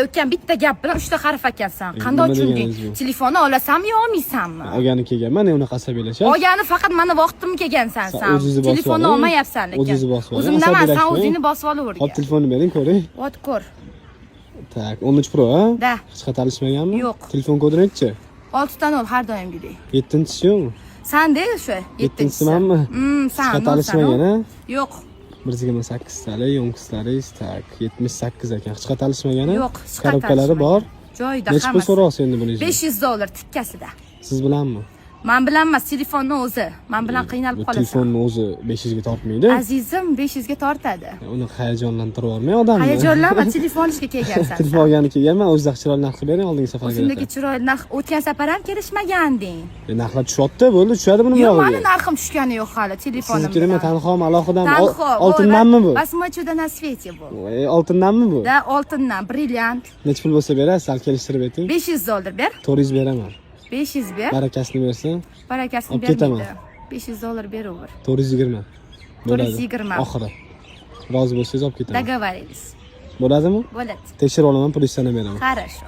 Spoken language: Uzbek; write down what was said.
Ukam bitta gap bilan 3 ta harf ekansan. Qanday tushunding? Telefonni olasanmi yo olmaysanmi? Olgani kelganman, unaqa asabiylashib. Olgani faqat mana vaqtim kelgansan sen. Telefonni olmayapsan lekin. O'zingizni bosib oling. O'zimda emas, sen o'zingni bosib olaver. Hop, telefonni bering, ko'ring. Ot ko'r. Tak, 13 Pro, ha? Da. Hech qanday alishmaganmi? Yo'q. Telefon kodini aytchi. 6 ta 0 har doimgidek. 7-chi-yu? Sanda o'sha 7-chisimanmi? Sen. Hech qanday alishmagan, ha? Yo'q. 128 talik, 10 talik, tak, 78 ekan. Hech qanday alishmagan, ha? Yo'q, Korobkalari bor. Joyida hammasi. Nechta pul so'raysiz endi buning uchun? $500 tikkasida. Siz bilanmi? Men bilan emas, telefonning o'zi. Men bilan qiynalib qolasan. Telefonning o'zi 500 ga tortmaydi. Azizim 500 ga tortadi. Uni hayajonlantirib yormay odamni. Hayajonlanma, telefon ishga kelgansan. Telefon olgani kelganman, o'zidagi chiroyli narx qilib bering oldingi safarga. O'zimdagi chiroyli narx o'tgan safar ham kelishmaganding. Narxlar tushyapti, bo'ldi, tushadi buni yo'q. Yo'q, meni narxim tushgani yo'q hali telefonim. Sizniki nima tanxomi alohida? Oltindanmi bu? Восьмой чудо на свете bu. Oltindanmi bu? Da, oltindan, brilliant. Necha pul bo'lsa berasiz, sal kelishtirib ayting. $500 ber. 400 beraman. 500 ber. Barakasini bersa, barakasini bermaydi. $500 beraver. 420. 420. Oxiri. Rozi bo'lsangiz olib ketaman. Договорились. Bo'ladimi? Bo'ladi. Tekshirib olaman, pul istana beraman. Хорошо.